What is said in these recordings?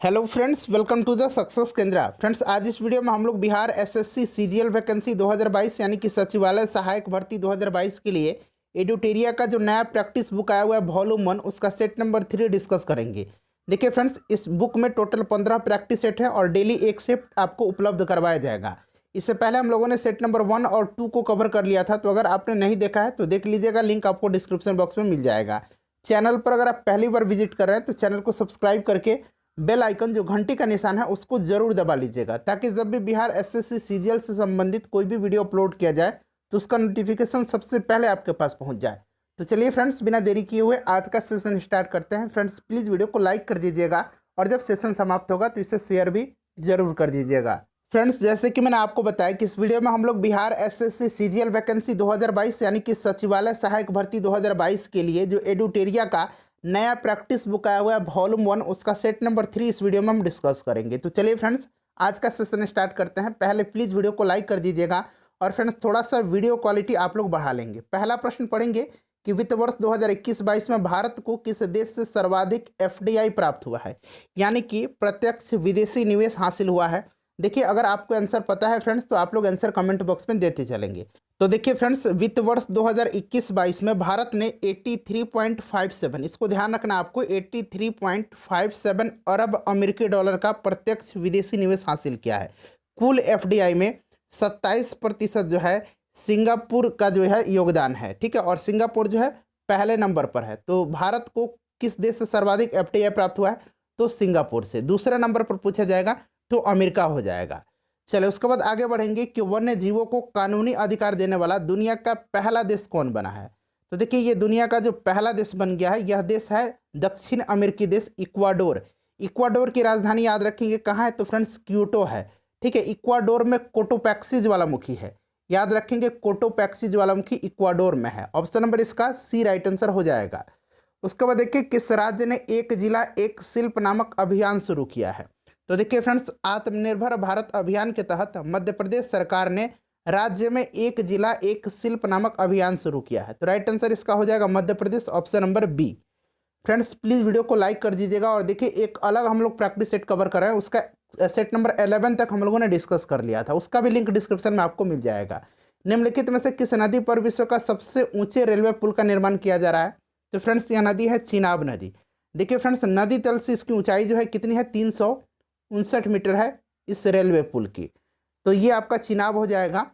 Hello friends, welcome to the success Kendra. Friends, आज इस video में हम लोग बिहार एसएससी सीजीएल वैकेंसी 2022 यानी कि सचिवालय सहायक भर्ती 2022 के लिए एडुटेरिया का जो नया प्रैक्टिस बुक आया हुआ है वॉल्यूम 1, उसका सेट नंबर 3 डिस्कस करेंगे। देखिए फ्रेंड्स, इस बुक में टोटल 15 प्रैक्टिस सेट है और डेली एक सेट आपको उपलब्ध करवाया जाएगा। इससे पहले हम लोगों ने सेट नंबर 1 और 2 को कवर कर लिया था, तो अगर आपने नहीं देखा है तो देख लीजिएगा, लिंक आपको डिस्क्रिप्शन बॉक्स में मिल जाएगा। चैनल पर अगर आप पहली बार विजिट कर रहे हैं तो चैनल को सब्सक्राइब करके बेल आइकन जो घंटी का निशान है उसको जरूर दबा लीजिएगा, ताकि जब भी बिहार एसएससी सीजीएल से संबंधित कोई भी वीडियो अपलोड किया जाए तो उसका नोटिफिकेशन सबसे पहले आपके पास पहुंच जाए। तो चलिए फ्रेंड्स, बिना देरी किए हुए आज का सेशन स्टार्ट करते हैं। फ्रेंड्स, प्लीज़ वीडियो को लाइक कर दीजिएगा और जब सेशन समाप्त होगा तो इसे शेयर भी जरूर कर दीजिएगा। फ्रेंड्स, जैसे कि मैंने आपको बताया कि इस वीडियो में हम लोग बिहार एसएससी सीजीएल वैकेंसी 2022 यानी कि सचिवालय सहायक भर्ती 2022 के लिए जो एडुटेरिया का नया प्रैक्टिस बुक आया हुआ है वॉल्यूम 1, उसका सेट नंबर 3 इस वीडियो में हम डिस्कस करेंगे। तो चलिए फ्रेंड्स, आज का सेशन स्टार्ट करते हैं। पहले प्लीज़ वीडियो को लाइक कर दीजिएगा और फ्रेंड्स थोड़ा सा वीडियो क्वालिटी आप लोग बढ़ा लेंगे। पहला प्रश्न पढ़ेंगे कि वित्त वर्ष 2021-22 में भारत को किस देश से सर्वाधिक एफडीआई प्राप्त हुआ है, यानी कि प्रत्यक्ष विदेशी निवेश हासिल हुआ है। देखिए, अगर आपको आंसर पता है फ्रेंड्स तो आप लोग आंसर कमेंट बॉक्स में देते चलेंगे। तो देखिए फ्रेंड्स, वित्त वर्ष 2021-22 में भारत ने 83.57, इसको ध्यान रखना आपको, 83.57 अरब अमेरिकी डॉलर का प्रत्यक्ष विदेशी निवेश हासिल किया है। कुल एफडीआई में 27% जो है सिंगापुर का जो है योगदान है, ठीक है, और सिंगापुर जो है पहले नंबर पर है। तो भारत को किस देश से सर्वाधिक एफडीआई प्राप्त हुआ है, तो सिंगापुर से। दूसरे नंबर पर पूछा जाएगा तो अमेरिका हो जाएगा। चलिए, उसके बाद आगे बढ़ेंगे कि वन्य जीवों को कानूनी अधिकार देने वाला दुनिया का पहला देश कौन बना है। तो देखिए, ये दुनिया का जो पहला देश बन गया है, यह देश है दक्षिण अमेरिकी देश इक्वाडोर। इक्वाडोर की राजधानी याद रखेंगे कहाँ है, तो फ्रेंड्स क्योटो है, ठीक है। इक्वाडोर में कोटोपैक्सी ज्वालामुखी है, याद रखेंगे कोटोपैक्सी ज्वालामुखी इक्वाडोर में है। ऑप्शन नंबर इसका सी राइट आंसर हो जाएगा। उसके बाद देखिए, किस राज्य ने एक जिला एक शिल्प नामक अभियान शुरू किया है। तो देखिए फ्रेंड्स, आत्मनिर्भर भारत अभियान के तहत मध्य प्रदेश सरकार ने राज्य में एक जिला एक शिल्प नामक अभियान शुरू किया है। तो राइट आंसर इसका हो जाएगा Madhya Pradesh, option number B. Friends, please video को लाइक कर दीजिएगा और देखिए, एक अलग हम लोग प्रैक्टिस सेट कवर कर रहे हैं, उसका सेट नंबर 11 तक हम लोगों ने डिस्कस कर लिया था, उसका भी लिंक डिस्क्रिप्शन में आपको मिल जाएगा। निम्नलिखित में से किस नदी पर विश्व का सबसे ऊंचे रेलवे पुल का निर्माण किया जा रहा है। तो फ्रेंड्स, यह नदी है चिनाब नदी। देखिए फ्रेंड्स, नदी तल से इसकी ऊंचाई जो है कितनी है, 359 मीटर है इस रेलवे पुल की। तो ये आपका चिनाब हो जाएगा।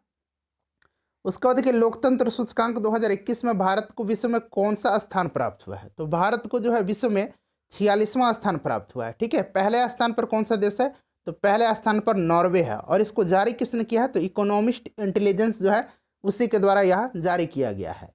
उसके बाद देखिए, लोकतंत्र सूचकांक 2021 में भारत को विश्व में कौन सा स्थान प्राप्त हुआ है। तो भारत को जो है विश्व में 46वां स्थान प्राप्त हुआ है, ठीक है। पहले स्थान पर कौन सा देश है, तो पहले स्थान पर नॉर्वे है, और इसको जारी किसने किया है, तो इकोनॉमिस्ट इंटेलिजेंस जो है उसी के द्वारा यह जारी किया गया है।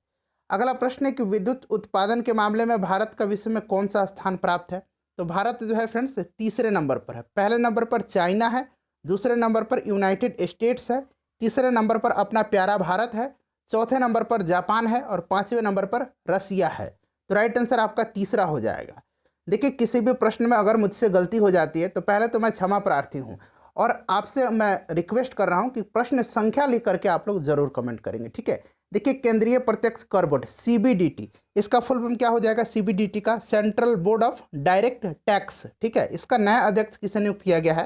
अगला प्रश्न है कि विद्युत उत्पादन के मामले में भारत का विश्व में कौन सा स्थान प्राप्त है। तो भारत जो है फ्रेंड्स तीसरे नंबर पर है। पहले नंबर पर चाइना है, दूसरे नंबर पर यूनाइटेड स्टेट्स है, तीसरे नंबर पर अपना प्यारा भारत है, चौथे नंबर पर जापान है और पांचवें नंबर पर रसिया है। तो राइट आंसर आपका तीसरा हो जाएगा। देखिए, किसी भी प्रश्न में अगर मुझसे गलती हो जाती है तो पहले तो मैं क्षमा प्रार्थी हूँ, और आपसे मैं रिक्वेस्ट कर रहा हूँ कि प्रश्न संख्या लिख करके आप लोग जरूर कमेंट करेंगे, ठीक है। देखिए, केंद्रीय प्रत्यक्ष कर बोर्ड सीबीडीटी, इसका फुल फॉर्म क्या हो जाएगा, सीबीडीटी का central board of direct tax, ठीक है। इसका नया अध्यक्ष किसे नियुक्त किया गया है,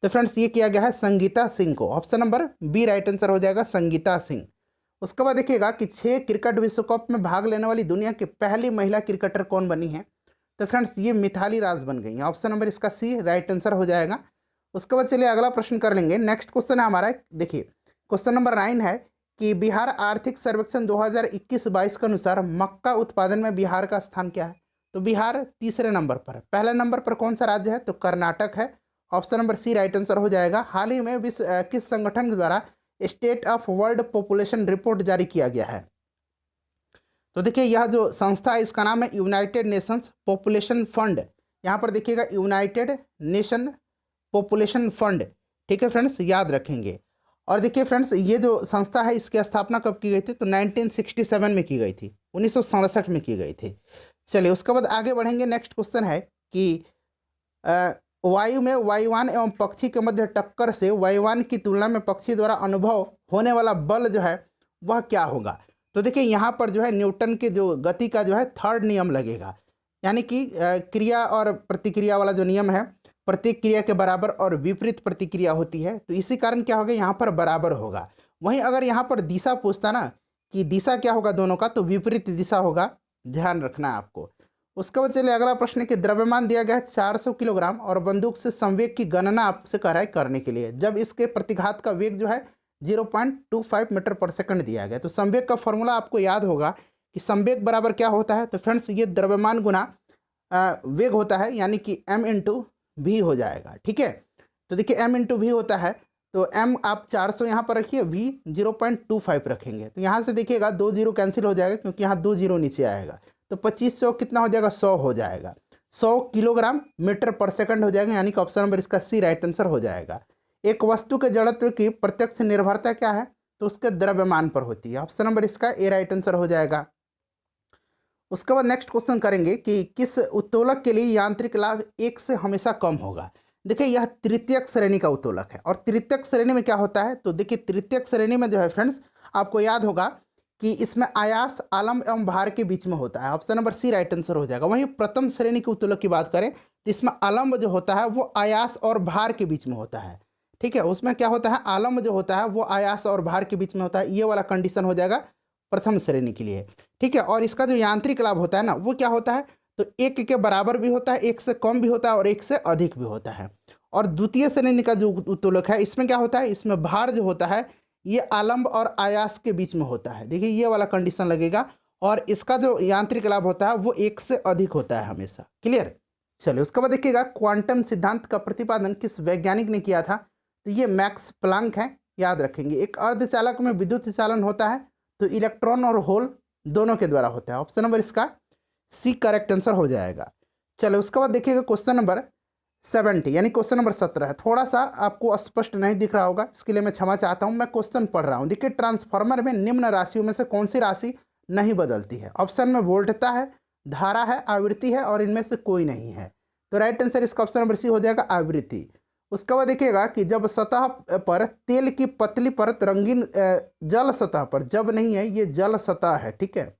तो फ्रेंड्स ये किया गया है संगीता सिंह को। Option number B right answer हो जाएगा, संगीता सिंह। उसके बाद देखिएगा कि 6 क्रिकेट विश्व कप में भाग लेने वाली दुनिया की पहली महिला क्रिकेटर कौन बनी है। तो फ्रेंड्स ये मिथाली राज बन गई है, ऑप्शन नंबर इसका सी राइट आंसर हो जाएगा। उसके बाद चलिए अगला प्रश्न कर लेंगे। नेक्स्ट क्वेश्चन है हमारा, देखिए क्वेश्चन नंबर 9 है कि बिहार आर्थिक सर्वेक्षण 2021-22 के अनुसार मक्का उत्पादन में बिहार का स्थान क्या है। तो बिहार तीसरे नंबर पर है। पहले नंबर पर कौन सा राज्य है, तो कर्नाटक है, option number C right answer हो जाएगा। हाल ही में विश्व किस संगठन के द्वारा state of world population report जारी किया गया है। तो देखिए, यह जो संस्था है इसका नाम है यूनाइटेड नेशंस पॉपुलेशन फंड। यहाँ पर देखिएगा यूनाइटेड नेशन पॉपुलेशन फंड, ठीक है फ्रेंड्स, याद रखेंगे। और देखिए फ्रेंड्स, ये जो संस्था है इसकी स्थापना कब की गई थी, तो 1967 में की गई थी, 1967 में की गई थी। चलिए उसके बाद आगे बढ़ेंगे। नेक्स्ट क्वेश्चन है कि वायु में वायुयान एवं पक्षी के मध्य टक्कर से वायुयान की तुलना में पक्षी द्वारा अनुभव होने वाला बल जो है वह क्या होगा। तो देखिए, यहाँ पर जो है न्यूटन के जो गति का जो है थर्ड नियम लगेगा, यानी कि क्रिया और प्रतिक्रिया वाला जो नियम है प्रत्येक क्रिया के बराबर और विपरीत प्रतिक्रिया होती है, तो इसी कारण क्या होगा यहाँ पर बराबर होगा। वहीं अगर यहाँ पर दिशा पूछता ना कि दिशा क्या होगा दोनों का, तो विपरीत दिशा होगा, ध्यान रखना है आपको। उसके बाद चलिए अगला प्रश्न है कि द्रव्यमान दिया गया है 400 किलोग्राम और बंदूक से संवेग की गणना आपसे कह रहा है करने के लिए, जब इसके प्रतिघात का वेग जो है 0.25 मीटर पर सेकंड दिया गया। तो संवेग का फॉर्मूला आपको याद होगा कि संवेग बराबर क्या होता है, तो फ्रेंड्स ये द्रव्यमान गुना वेग होता है, यानी कि m इंटू भी हो जाएगा। ठीक है, तो देखिए m इंटू भी होता है, तो m आप 400 यहाँ पर रखिए, v 0.25 रखेंगे, तो यहाँ से देखिएगा 2 जीरो कैंसिल हो जाएगा क्योंकि यहाँ 2 जीरो नीचे आएगा, तो 2500 कितना हो जाएगा, 100 हो जाएगा, 100 किलोग्राम मीटर पर सेकंड हो जाएगा, यानी कि ऑप्शन नंबर इसका सी राइट आंसर हो जाएगा। एक वस्तु के जड़त्व की प्रत्यक्ष निर्भरता क्या है, तो उसके द्रव्यमान पर होती है, ऑप्शन नंबर इसका ए राइट आंसर हो जाएगा। उसके बाद नेक्स्ट क्वेश्चन करेंगे कि किस उत्तोलक के लिए यांत्रिक लाभ 1 से हमेशा कम होगा। देखिए यह तृतीयक श्रेणी का उत्तोलक है, और तृतीयक श्रेणी में क्या होता है, तो देखिए तृतीयक श्रेणी में जो है फ्रेंड्स आपको याद होगा कि इसमें आयास आलम्ब एवं भार के बीच में होता है, option number C right answer हो जाएगा। वहीं प्रथम श्रेणी के उत्तोलक की बात करें तो इसमें आलम्ब जो होता है वो आयास और भार के बीच में होता है। ठीक है, उसमें क्या होता है, आलम्ब जो होता है वो आयास और भार के बीच में होता है, ये वाला कंडीशन हो जाएगा प्रथम श्रेणी के लिए। ठीक है, और इसका जो यांत्रिक लाभ होता है ना वो क्या होता है, तो 1 के बराबर भी होता है, 1 से कम भी होता है और 1 से अधिक भी होता है। और द्वितीय श्रेणी का जो उत्तोलक है इसमें क्या होता है, इसमें भार जो होता है ये आलम्ब और आयास के बीच में होता है, देखिए ये वाला कंडीशन लगेगा, और इसका जो यांत्रिक लाभ होता है वो 1 से अधिक होता है हमेशा। क्लियर, चलिए उसके बाद देखिएगा क्वांटम सिद्धांत का प्रतिपादन किस वैज्ञानिक ने किया था, तो ये मैक्स प्लांक है, याद रखेंगे। एक अर्धचालक में विद्युत चालन होता है तो इलेक्ट्रॉन और होल दोनों के द्वारा होता है, ऑप्शन नंबर इसका सी करेक्ट आंसर हो जाएगा। चलो उसके बाद देखिएगा क्वेश्चन नंबर 70 यानी क्वेश्चन नंबर 17 है, थोड़ा सा आपको स्पष्ट नहीं दिख रहा होगा, इसके लिए मैं क्षमा चाहता हूं, मैं क्वेश्चन पढ़ रहा हूं। देखिए ट्रांसफार्मर में निम्न राशियों में से कौन सी राशि नहीं बदलती है, ऑप्शन में वोल्टता है, धारा है, आवृत्ति है, और इनमें से कोई नहीं है, तो राइट आंसर इसका ऑप्शन नंबर सी हो जाएगा, आवृत्ति। उसके बाद देखिएगा कि जब सतह पर तेल की पतली परत रंगीन जल सतह पर, जब नहीं है ये जल सतह है, ठीक है,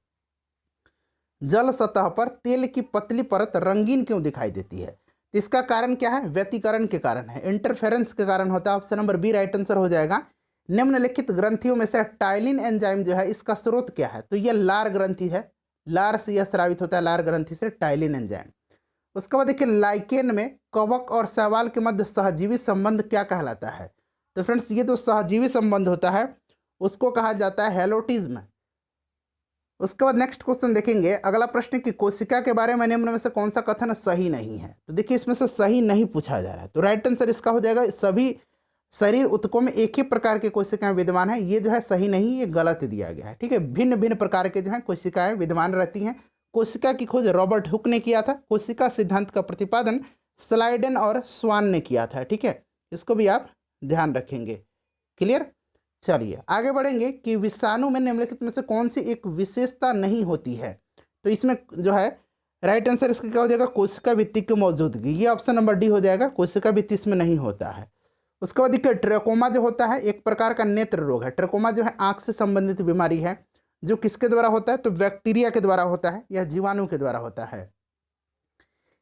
जल सतह पर तेल की पतली परत रंगीन क्यों दिखाई देती है, तो इसका कारण क्या है, व्यतिकरण के कारण है, इंटरफेरेंस के कारण होता है, option number B right answer हो जाएगा। निम्नलिखित ग्रंथियों में से टाइलिन एंजाइम जो है इसका स्रोत क्या है, तो ये लार ग्रंथि है, लार से यह स्रावित होता है, लार ग्रंथि से टाइलिन एंजाइम। उसके बाद देखिए लाइकेन में कवक और शैवाल के मध्य सहजीवी संबंध क्या कहलाता है, तो फ्रेंड्स ये जो सहजीवी संबंध होता है उसको कहा जाता है हेलोटिज्म। उसके बाद नेक्स्ट क्वेश्चन देखेंगे, अगला प्रश्न कि कोशिका के बारे में निम्न में से कौन सा कथन सही नहीं है, तो देखिए इसमें से सही नहीं पूछा जा रहा है, तो राइट आंसर इसका हो जाएगा सभी शरीर ऊतकों में एक ही प्रकार की कोशिकाएं विद्यमान है, ये जो है सही नहीं, ये गलत दिया गया है। ठीक है, भिन्न भिन्न प्रकार के जो है कोशिकाएं विद्यमान रहती हैं। कोशिका की खोज रॉबर्ट हुक ने किया था, कोशिका सिद्धांत का प्रतिपादन स्लाइडन और स्वान ने किया था। ठीक है, इसको भी आप ध्यान रखेंगे। क्लियर, चलिए आगे बढ़ेंगे कि विषाणु में निम्नलिखित में से कौन सी एक विशेषता नहीं होती है, तो इसमें जो है राइट आंसर इसका क्या हो जाएगा, कोशिका भित्ति की मौजूदगी, ये ऑप्शन नंबर डी हो जाएगा, कोशिका भित्ति इसमें नहीं होता है। उसके बाद देखिए ट्रेकोमा जो होता है एक प्रकार का नेत्र रोग है, ट्रेकोमा जो है आंख से संबंधित बीमारी है, जो किसके द्वारा होता है, तो बैक्टीरिया के द्वारा होता है या जीवाणु के द्वारा होता है।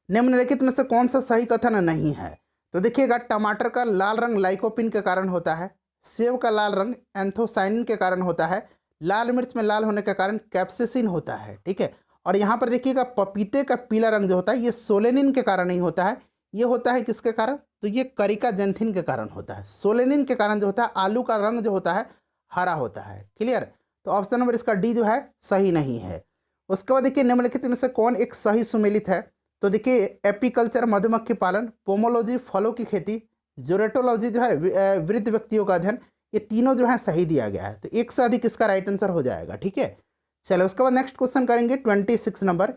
निम्नलिखित में से कौन सा सही कथन नहीं है, तो देखिएगा टमाटर का लाल रंग लाइकोपिन के कारण होता है, सेब का लाल रंग एंथोसाइनिन के कारण होता है, लाल मिर्च में लाल होने के कारण कैप्सेसिन होता है। ठीक है, और यहाँ पर देखिएगा पपीते का पीला रंग जो होता है ये सोलेनिन के कारण नहीं होता है, ये होता है किसके कारण, तो ये करिका जेंथिन के कारण होता है। सोलेनिन के कारण जो होता है आलू का रंग जो होता है हरा होता है। क्लियर, तो ऑप्शन नंबर इसका डी जो है सही नहीं है। उसके बाद देखिए निम्नलिखित में से कौन एक सही सुमेलित है, तो देखिए एपीकल्चर मधुमक्खी पालन, पोमोलॉजी फलों की खेती, जोरेटोलॉजी जो है वृद्ध व्यक्तियों का अध्ययन, ये तीनों जो है सही दिया गया है, तो एक से अधिक इसका राइट आंसर हो जाएगा। ठीक है, चलो उसके बाद नेक्स्ट क्वेश्चन करेंगे 26 नंबर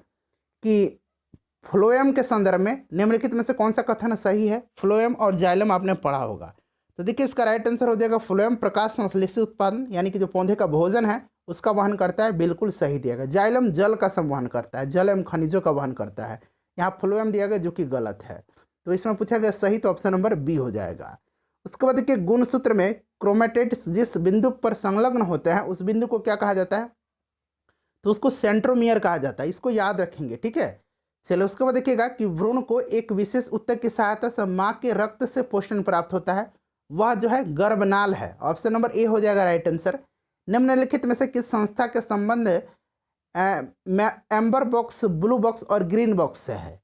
कि फ्लोएम के संदर्भ में निम्नलिखित में से कौन सा कथन सही है। फ्लोएम और जाइलम आपने पढ़ा होगा, तो देखिए इसका राइट आंसर हो जाएगा फ्लोएम प्रकाश संश्लेषित उत्पादन यानी कि जो पौधे का भोजन है उसका वहन करता है, बिल्कुल सही दिया गया। जाइलम जल का संवहन करता है, जल एवं खनिजों का वहन करता है, यहाँ फ्लोएम दिया गया जो कि गलत है, तो इसमें पूछा गया सही, तो ऑप्शन नंबर बी हो जाएगा। उसके बाद देखिए गुणसूत्र में क्रोमेटिड्स जिस बिंदु पर संलग्न होते हैं उस बिंदु को क्या कहा जाता है, तो उसको सेंट्रोमियर कहा जाता है, इसको याद रखेंगे। ठीक है, चलो उसके बाद देखिएगा कि भ्रूण को एक विशेष ऊतक की सहायता से माँ के रक्त से पोषण प्राप्त होता है, वह जो है गर्भनाल है। ऑप्शन नंबर ए हो जाएगा राइट आंसर। निम्नलिखित में से किस संस्था के संबंध एम्बर बॉक्स, ब्लू बॉक्स और ग्रीन बॉक्स से है?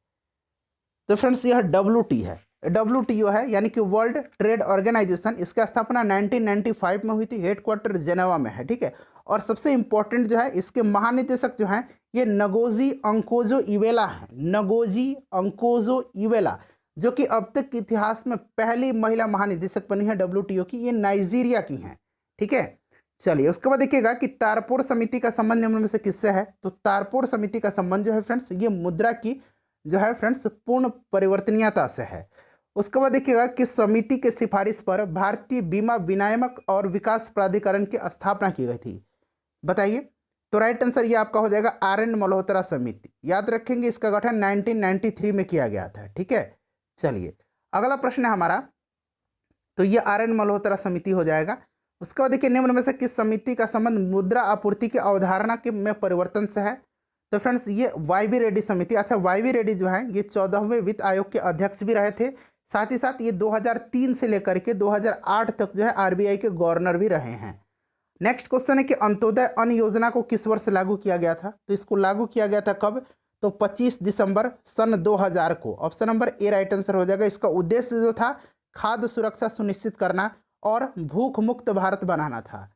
तो फ्रेंड्स यह WT है, WTO है, यानी कि वर्ल्ड ट्रेड ऑर्गेनाइजेशन। इसका स्थापना 1995 में हुई थी, हेडक्वार्टर जेनेवा में है, ठीक है। और सबसे इंपॉर्टेंट जो है इसके महानिदेशक जो हैं ये नगोजी अंकोजो इवेला है, नगोजी अंकोजो इवेला, जो कि अब तक के इतिहास में पहली महिला महानिदेशक बनी है WTO की। ये नाइजीरिया की हैं, ठीक है। चलिए उसके बाद देखिएगा कि तारपोर समिति का संबंध निम्न में से किससे है? तो तारपोर समिति का संबंध जो है फ्रेंड्स ये मुद्रा की जो है फ्रेंड्स पूर्ण परिवर्तनीयता से है। उसके बाद देखिएगा कि समिति के सिफारिश पर भारतीय बीमा विनियामक और विकास प्राधिकरण की स्थापना की गई थी, बताइए। तो राइट आंसर ये आपका हो जाएगा RN मल्होत्रा समिति। याद रखेंगे इसका गठन 1993 में किया गया था, ठीक है। चलिए अगला प्रश्न है हमारा, तो ये RN मल्होत्रा समिति हो जाएगा। उसके बाद देखिए निम्न में से किस समिति का संबंध मुद्रा आपूर्ति की अवधारणा के में परिवर्तन से है? तो फ्रेंड्स ये YV रेड्डी समिति। अच्छा YV रेड्डी जो है ये 14वें वित्त आयोग के अध्यक्ष भी रहे थे, साथ ही साथ ये 2003 से लेकर के 2008 तक जो है RBI के गवर्नर भी रहे हैं। नेक्स्ट क्वेश्चन है कि अंत्योदय अन्न योजना को किस वर्ष लागू किया गया था? तो इसको लागू किया गया था कब? तो 25 दिसंबर सन 2000 को। Option number A right answer हो जाएगा। इसका उद्देश्य जो था खाद्य सुरक्षा सुनिश्चित करना और भूख मुक्त भारत बनाना था।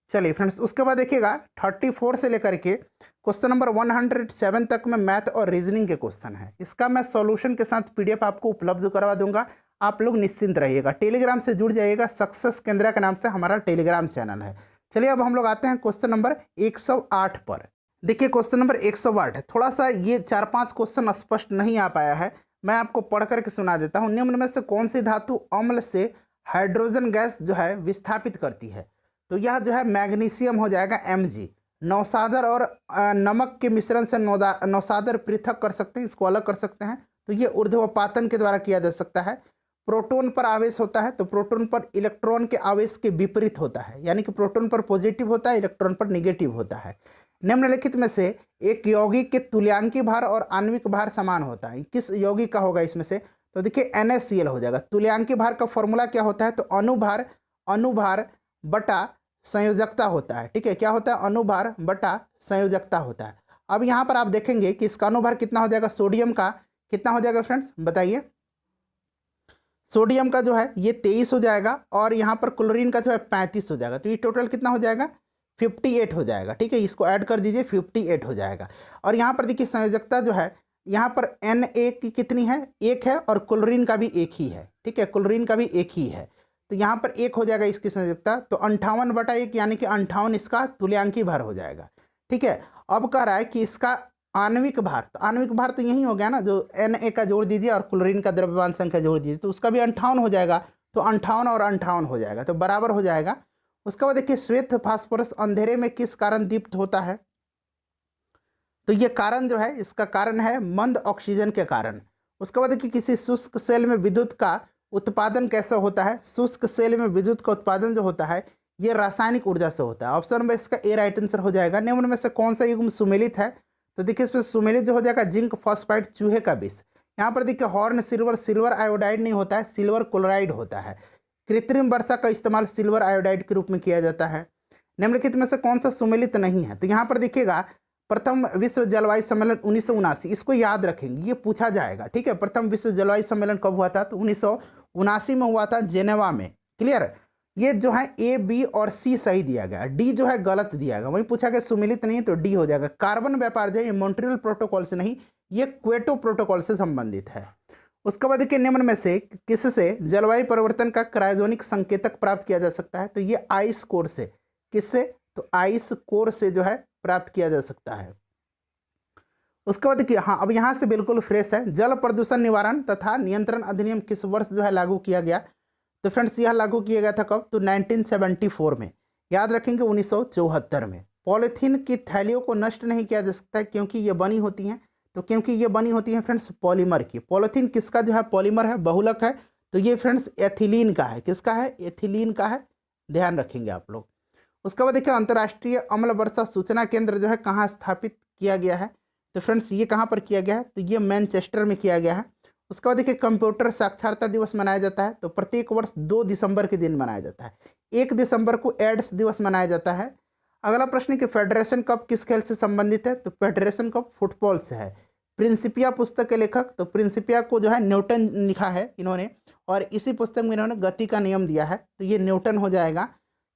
चलिए फ्रेंड्स उसके बाद देखिएगा 34 से लेकर के क्वेश्चन नंबर 107 तक में मैथ और रीजनिंग के क्वेश्चन है। इसका मैं सॉल्यूशन के साथ PDF आपको उपलब्ध करवा दूंगा, आप लोग निश्चिंत रहिएगा। टेलीग्राम से जुड़ जाइएगा, सक्सेस केंद्र के नाम से हमारा टेलीग्राम चैनल है। चलिए अब हम लोग आते हैं क्वेश्चन नंबर 108 पर। देखिए क्वेश्चन नंबर 108 है, थोड़ा सा ये 4-5 क्वेश्चन स्पष्ट नहीं आ पाया है, मैं आपको पढ़ करके सुना देता हूँ। निम्न में से कौन सी धातु अम्ल से हाइड्रोजन गैस जो है विस्थापित करती है? तो यह जो है मैग्नीशियम हो जाएगा Mg। नौसादर और नमक के मिश्रण से नौसादर पृथक कर सकते हैं, इसको अलग कर सकते हैं, तो ये ऊर्ध्वपातन के द्वारा किया जा सकता है। प्रोटॉन पर आवेश होता है तो प्रोटॉन पर इलेक्ट्रॉन के आवेश के विपरीत होता है, यानी कि प्रोटॉन पर पॉजिटिव होता है, इलेक्ट्रॉन पर निगेटिव होता है। निम्नलिखित में से एक यौगिक के तुल्यांकी भार और आणविक भार समान होता है, किस यौगिक का होगा इसमें से? तो देखिए NaCl हो जाएगा। तुल्यांकी भार का फॉर्मूला क्या होता है? तो अनुभार बटा संयोजकता होता है, ठीक है। क्या होता है? अनुभार बटा संयोजकता होता है। अब यहाँ पर आप देखेंगे कि इसका अनुभार कितना हो जाएगा, सोडियम का कितना हो जाएगा फ्रेंड्स बताइए? सोडियम का जो है ये 23 हो जाएगा और यहाँ पर क्लोरीन का जो है 35 हो जाएगा, तो ये टोटल कितना हो जाएगा? 58 हो जाएगा, ठीक है। इसको ऐड कर दीजिए, 58 हो जाएगा। और यहाँ पर देखिए संयोजकता जो है यहाँ पर Na की कितनी है? 1 है, और क्लोरीन का भी 1 ही है, ठीक है, क्लोरीन का भी 1 ही है, तो यहाँ पर 1 हो जाएगा इसकी संयोजकता। तो 58/1 यानी कि 58 इसका तुल्यांकी भार हो जाएगा, ठीक है। अब कह रहा है कि इसका आणविक भार, तो आणविक भार तो यही हो गया ना, जो Na का जोड़ दीजिए और क्लोरीन का द्रव्यमान संख्या जोड़ दीजिए, तो उसका भी 58 हो जाएगा। तो 58 और 58 हो जाएगा, तो बराबर हो जाएगा। उसके बाद देखिए श्वेत फास्फोरस अंधेरे में किस कारण दीप्त होता है? तो ये कारण जो है इसका कारण है मंद ऑक्सीजन के कारण। उसके बाद देखिए किसी शुष्क सेल में विद्युत का उत्पादन कैसे होता है? शुष्क सेल में विद्युत का उत्पादन जो होता है ये रासायनिक ऊर्जा से होता है। ऑप्शन नंबर इसका ए राइट आंसर हो जाएगा। निम्न में से कौन सा युग्म सुमेलित है? तो देखिए इसमें सुमेलित जो हो जाएगा जिंक फॉस्फाइड चूहे का विष। यहाँ पर देखिए हॉर्न सिल्वर आयोडाइड नहीं होता है, सिल्वर क्लोराइड होता है। कृत्रिम वर्षा का इस्तेमाल सिल्वर आयोडाइड के रूप में किया जाता है। निम्नलिखित में से कौन सा सुमेलित नहीं है? तो यहाँ पर देखिएगा प्रथम विश्व जलवायु सम्मेलन 1979, इसको याद रखेंगे, ये पूछा जाएगा, ठीक है। प्रथम विश्व जलवायु सम्मेलन कब हुआ था? तो 1979 में हुआ था, जेनेवा में। क्लियर? ये जो है A, B और C सही दिया गया, D जो है गलत दिया गया। वही पूछा गया सुमेलित नहीं है तो D हो जाएगा। कार्बन व्यापार जो है ये मॉन्ट्रियल प्रोटोकॉल से नहीं, ये क्वेटो प्रोटोकॉल से संबंधित है। उसके बाद देखिए निम्न में से किससे जलवायु परिवर्तन का क्रायोजेनिक संकेतक प्राप्त किया जा सकता है? तो ये आइस कोर से। किससे? तो आइस कोर से जो है प्राप्त किया जा सकता है। उसके बाद देखिए हाँ, अब यहाँ से बिल्कुल फ्रेश है। जल प्रदूषण निवारण तथा नियंत्रण अधिनियम किस वर्ष जो है लागू किया गया? तो फ्रेंड्स यह लागू किया गया था कब? तो 1974 में। याद रखेंगे 1974 में। पॉलीथीन की थैलियों को नष्ट नहीं किया जा सकता है क्योंकि ये बनी होती हैं, तो क्योंकि ये बनी होती हैं फ्रेंड्स पॉलीमर की। पॉलीथीन किसका जो है पॉलीमर है, बहुलक है, तो ये फ्रेंड्स एथिलीन का है। किसका है? एथिलीन का है, ध्यान रखेंगे आप लोग। उसके बाद देखिए अंतर्राष्ट्रीय अम्ल वर्षा सूचना केंद्र जो है कहाँ स्थापित किया गया है? तो फ्रेंड्स ये कहाँ पर किया गया है, तो ये मैनचेस्टर में किया गया है। उसके बाद देखिए कंप्यूटर साक्षरता दिवस मनाया जाता है, तो प्रत्येक वर्ष 2 दिसंबर के दिन मनाया जाता है। 1 दिसंबर को एड्स दिवस मनाया जाता है। अगला प्रश्न है कि फेडरेशन कप किस खेल से संबंधित है, तो फेडरेशन कप फुटबॉल से है। प्रिंसिपिया पुस्तक के लेखक, तो प्रिंसिपिया को जो है न्यूटन लिखा है इन्होंने, और इसी पुस्तक में इन्होंने गति का नियम दिया है, तो ये न्यूटन हो जाएगा।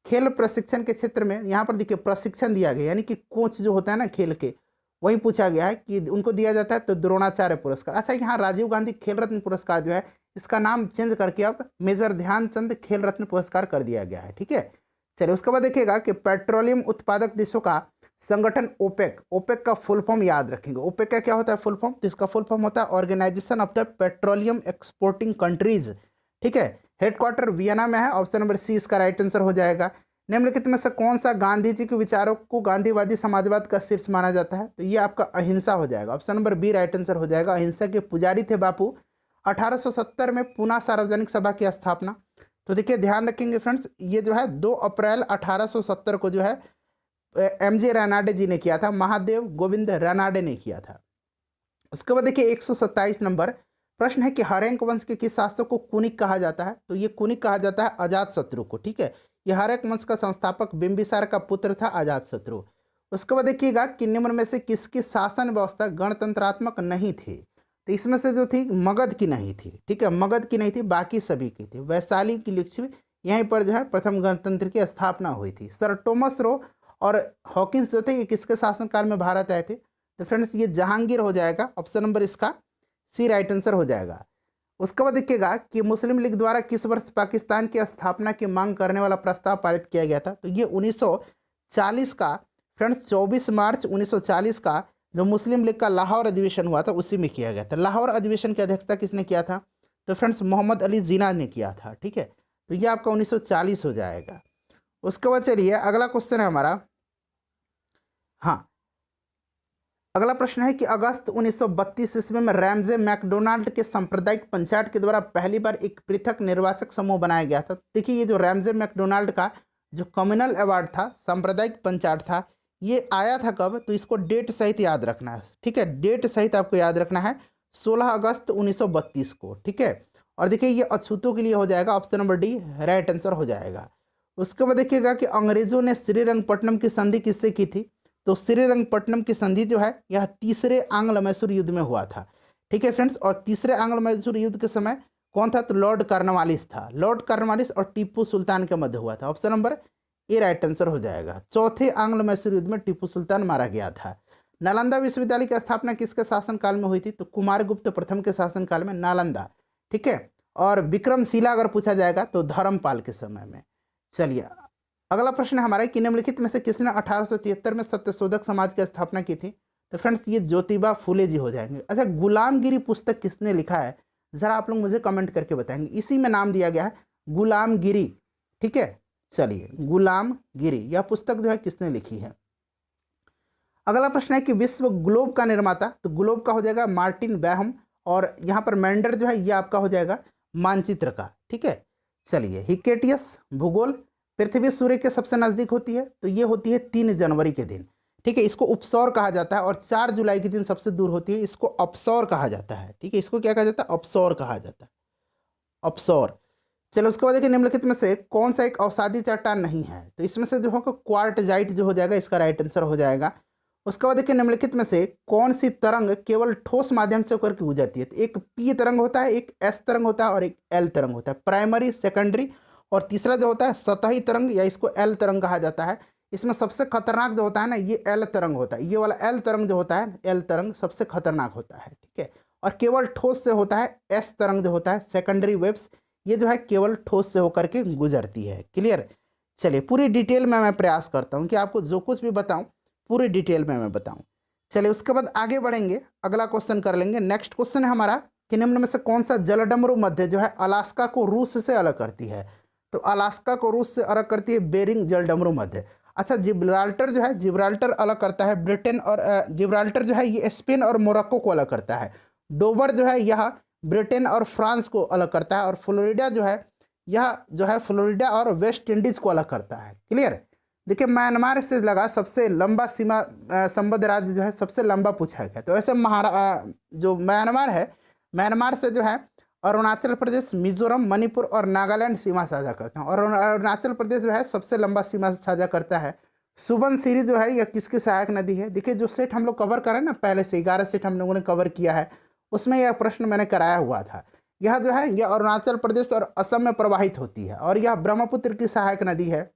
खेल प्रशिक्षण के क्षेत्र में यहाँ पर देखिए प्रशिक्षण दिया गया, यानी कि कोच जो होता है ना खेल के, वही पूछा गया है कि उनको दिया जाता है, तो द्रोणाचार्य पुरस्कार। अच्छा यहाँ राजीव गांधी खेल रत्न पुरस्कार जो है इसका नाम चेंज करके अब मेजर ध्यानचंद खेल रत्न पुरस्कार कर दिया गया है, ठीक है। चलिए उसके बाद देखिएगा कि पेट्रोलियम उत्पादक देशों का संगठन ओपेक, ओपेक का फुल फॉर्म याद रखेंगे। ओपेक का क्या होता है फुल फॉर्म, तो इसका फुल फॉर्म होता है organization of the petroleum exporting countries, ठीक है। हेडक्वार्टर वियना में है, ऑप्शन नंबर सी इसका राइट आंसर हो जाएगा। निम्नलिखित में से कौन सा गांधी जी के विचारों को गांधीवादी समाजवाद का शीर्ष माना जाता है, तो ये आपका अहिंसा हो जाएगा, option number B right answer हो जाएगा। अहिंसा के पुजारी थे बापू। 1870 में पुणे सार्वजनिक सभा की स्थापना, तो देखिए ध्यान रखेंगे फ्रेंड्स, ये जो है 2 अप्रैल 1870 को जो है एमजे रानाडे जी ने किया था, महादेव गोविंद रानाडे ने किया था। उसके बाद देखिए 127 नंबर प्रश्न है कि हरेंक वंश के किस शासक को कुनिक कहा जाता है, तो ये कुनिक कहा जाता है अजातशत्रु को, ठीक है। यह हरेंक वंश का संस्थापक बिंबिसार का पुत्र था अजातशत्रु। उसके बाद देखिएगा कि निम्न में से किसकी शासन व्यवस्था गणतंत्रात्मक नहीं थी, तो इसमें से जो थी मगध की नहीं थी, ठीक है, मगध की नहीं थी, बाकी सभी की थी। वैशाली की लिच्छवी यहीं पर जो है प्रथम गणतंत्र की स्थापना हुई थी। सर टॉमस रो और हॉकिंस जो थे ये किसके शासनकाल में भारत आए थे, तो फ्रेंड्स ये जहांगीर हो जाएगा, ऑप्शन नंबर इसका सी राइट आंसर हो जाएगा। उसके बाद देखिएगा कि मुस्लिम लीग द्वारा किस वर्ष पाकिस्तान की स्थापना की मांग करने वाला प्रस्ताव पारित किया गया था, तो ये 1940 का फ्रेंड्स 24 मार्च 1940 का जो मुस्लिम लीग का लाहौर अधिवेशन हुआ था उसी में किया गया था। लाहौर अधिवेशन की अध्यक्षता किसने किया था, तो फ्रेंड्स मोहम्मद अली जिन्ना ने किया था, ठीक है। तो ये आपका 1940 हो जाएगा। उसके बाद चलिए अगला क्वेश्चन है हमारा, हाँ अगला प्रश्न है कि अगस्त 1932 ईस्वी में रैमजे मैकडोनाल्ड के सांप्रदायिक पंचायत के द्वारा पहली बार एक पृथक निर्वाचक समूह बनाया गया था। देखिए ये जो रैमजे मैकडोनाल्ड का जो कम्युनल अवार्ड था, सांप्रदायिक पंचायत था, ये आया था कब, तो इसको डेट सहित याद रखना है, ठीक है, डेट सहित आपको याद रखना है 16 अगस्त 1932 को, ठीक है। और देखिए ये अछूतों के लिए हो जाएगा, option number D right answer हो जाएगा। उसके बाद देखिएगा कि अंग्रेजों ने श्रीरंगपट्टनम की संधि किससे की थी, तो श्रीरंगपट्टनम की संधि जो है यह तीसरे आंग्ल मैसूर युद्ध में हुआ था, ठीक है फ्रेंड्स। और तीसरे आंग्ल मैसूर युद्ध के समय कौन था, तो लॉर्ड कॉर्नवालिस था। लॉर्ड कॉर्नवालिस और टीपू सुल्तान के मध्य हुआ था, option number A right answer हो जाएगा। चौथे आंग्ल मैसूर युद्ध में टीपू सुल्तान मारा गया था। नालंदा विश्वविद्यालय की स्थापना किसके शासनकाल में हुई थी, तो कुमारगुप्त प्रथम के शासनकाल में नालंदा, ठीक है। और विक्रमशिला अगर पूछा जाएगा तो धर्मपाल के समय में। चलिए अगला प्रश्न हमारा कि निम्नलिखित में से किसने 1873 में सत्यशोधक समाज की स्थापना की थी, तो फ्रेंड्स ये ज्योतिबा फूले जी हो जाएंगे। अच्छा गुलामगिरी पुस्तक किसने लिखा है, जरा आप लोग मुझे कमेंट करके बताएंगे। इसी में नाम दिया गया है गुलामगिरी, ठीक है। चलिए गुलामगिरी यह पुस्तक जो है किसने लिखी है। अगला प्रश्न है कि विश्व ग्लोब का निर्माता, तो ग्लोब का हो जाएगा मार्टिन बैहम, और यहाँ पर मैंडर जो है ये आपका हो जाएगा मानचित्र का, ठीक है। चलिए हिकेटियस भूगोल, पृथ्वी सूर्य के सबसे नज़दीक होती है, तो ये होती है 3 जनवरी के दिन, ठीक है, इसको उपसौर कहा जाता है। और 4 जुलाई के दिन सबसे दूर होती है, इसको अपसौर कहा जाता है, ठीक है, इसको क्या कहा जाता है, अपसौर कहा जाता है, अपसौर। चलो उसके बाद देखिए निम्नलिखित में से कौन सा एक अवसादी चट्टान नहीं है, तो इसमें से जो होगा क्वार्टजाइट जो हो जाएगा, इसका राइट आंसर हो जाएगा। उसके बाद देखिए निम्नलिखित में से कौन सी तरंग केवल ठोस माध्यम से होकर के गुजरती है, तो एक पी तरंग होता है, एक एस तरंग होता है और एक एल तरंग होता है, प्राइमरी सेकेंडरी, और तीसरा जो होता है सतही तरंग या इसको एल तरंग कहा जाता है। इसमें सबसे खतरनाक जो होता है ना ये एल तरंग होता है, ये वाला एल तरंग जो होता है, एल तरंग सबसे खतरनाक होता है, ठीक है। और केवल ठोस से होता है एस तरंग जो होता है, सेकेंडरी वेव्स, ये जो है केवल ठोस से होकर के गुजरती है। क्लियर। चलिए पूरी डिटेल में मैं प्रयास करता हूँ कि आपको जो कुछ भी बताऊँ पूरी डिटेल में मैं बताऊँ। चलिए उसके बाद आगे बढ़ेंगे, अगला क्वेश्चन कर लेंगे। नेक्स्ट क्वेश्चन है हमारा कि निम्न में से कौन सा जलडमरू मध्य जो है अलास्का को रूस से अलग करती है, तो अलास्का को रूस से अलग करती है बेरिंग जलडमरू मध्य। अच्छा जिब्राल्टर जो है, जिब्राल्टर अलग करता है ब्रिटेन, और जिब्राल्टर जो है ये स्पेन और मोरक्को को अलग करता है। डोवर जो है यह ब्रिटेन और फ्रांस को अलग करता है, और फ्लोरिडा जो है यह जो है फ्लोरिडा और वेस्ट इंडीज़ को अलग करता है। क्लियर। देखिए म्यांमार से लगा सबसे लंबा सीमा संबद्ध राज्य जो है सबसे लंबा पूछा गया। तो ऐसे जो म्यांमार है, म्यांमार से जो है अरुणाचल प्रदेश, मिजोरम, मणिपुर और नागालैंड सीमा साझा करते हैं। और अरुणाचल प्रदेश जो है सबसे लंबा सीमा साझा करता है। सुबनसिरी जो है यह किसकी सहायक नदी है? देखिए जो सेट हम लोग कवर करें ना, पहले से 11 सेट हम लोगों ने कवर किया है, उसमें यह प्रश्न मैंने कराया हुआ था। यह जो है यह अरुणाचल प्रदेश और असम में प्रवाहित होती है और यह ब्रह्मपुत्र की सहायक नदी है।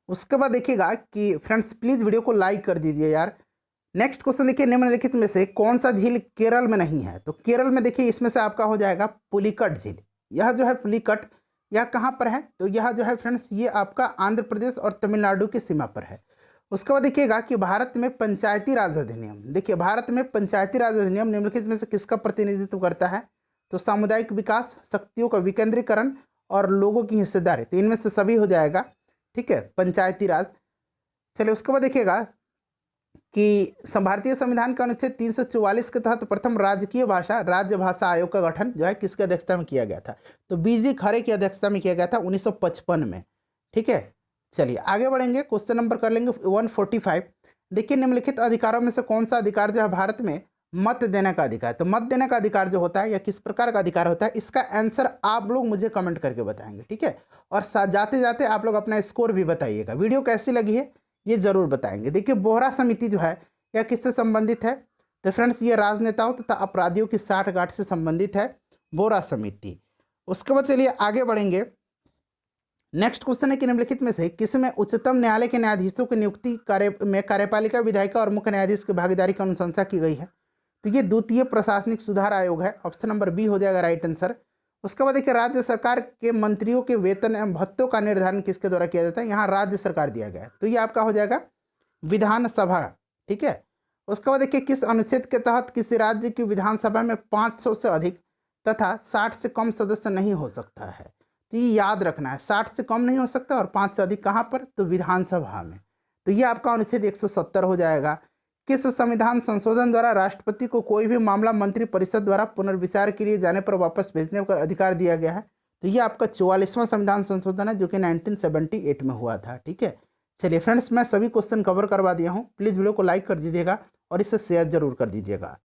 उसके बाद देखिएगा कि फ्रेंड्स प्लीज वीडियो को लाइक कर दीजिए यार। नेक्स्ट क्वेश्चन देखिए, निम्नलिखित में से कौन सा झील केरल में नहीं है? तो केरल में देखिए इसमें से आपका हो जाएगा पुलिकट झील। यह जो है पुलिकट, यह कहाँ पर है? तो यह जो है फ्रेंड्स ये आपका आंध्र प्रदेश और तमिलनाडु की सीमा पर है। उसके बाद देखिएगा कि भारत में पंचायती राज अधिनियम, देखिए भारत में पंचायती राज अधिनियम निम्नलिखित में से किसका प्रतिनिधित्व करता है? तो सामुदायिक विकास, शक्तियों का विकेंद्रीकरण और लोगों की हिस्सेदारी, तो इनमें से सभी हो जाएगा, ठीक है, पंचायती राज। चलिए उसके बाद देखिएगा कि भारतीय संविधान के अनुच्छेद 344 के तहत प्रथम राजकीय भाषा राज्य भाषा आयोग का गठन जो है किसकी अध्यक्षता में किया गया था? तो बीजी खरे की अध्यक्षता में किया गया था 1955 में, ठीक है। चलिए आगे बढ़ेंगे, क्वेश्चन नंबर कर लेंगे 145। देखिए निम्नलिखित अधिकारों में से कौन सा अधिकार जो है भारत में मत देने का अधिकार? तो मत देने का अधिकार जो होता है या किस प्रकार का अधिकार होता है, इसका आंसर आप लोग मुझे कमेंट करके बताएंगे, ठीक है। और जाते जाते आप लोग अपना स्कोर भी बताइएगा। वीडियो कैसी लगी है ये जरूर बताएंगे। देखिए बोहरा समिति जो है यह किससे संबंधित है? तो फ्रेंड्स ये राजनेताओं तथा अपराधियों की साठगांठ से संबंधित है बोहरा समिति। उसके बाद चलिए आगे बढ़ेंगे। नेक्स्ट क्वेश्चन है कि निम्नलिखित में से किसमें उच्चतम न्यायालय के न्यायाधीशों की नियुक्ति में कार्यपालिका, विधायिका और मुख्य न्यायाधीश की भागीदारी की अनुशंसा की गई है? तो ये द्वितीय प्रशासनिक सुधार आयोग है। ऑप्शन नंबर बी हो जाएगा राइट आंसर। उसके बाद देखिए राज्य सरकार के मंत्रियों के वेतन एवं भत्तों का निर्धारण किसके द्वारा किया जाता है? यहाँ राज्य सरकार दिया गया है, तो ये आपका हो जाएगा विधानसभा, ठीक है। उसके बाद देखिए किस अनुच्छेद के तहत किसी राज्य की विधानसभा में 500 से अधिक तथा 60 से कम सदस्य नहीं हो सकता है? तो ये याद रखना है, 60 से कम नहीं हो सकता और 5 से अधिक कहाँ पर? तो विधानसभा में। तो ये आपका अनुच्छेद 170 हो जाएगा। किस संविधान संशोधन द्वारा राष्ट्रपति को कोई भी मामला मंत्रिपरिषद द्वारा पुनर्विचार के लिए जाने पर वापस भेजने का अधिकार दिया गया है? तो ये आपका 44वां संविधान संशोधन है जो कि 1978 में हुआ था, ठीक है। चलिए फ्रेंड्स मैं सभी क्वेश्चन कवर करवा दिया हूँ। प्लीज़ वीडियो को लाइक कर दीजिएगा और इसे शेयर जरूर कर दीजिएगा।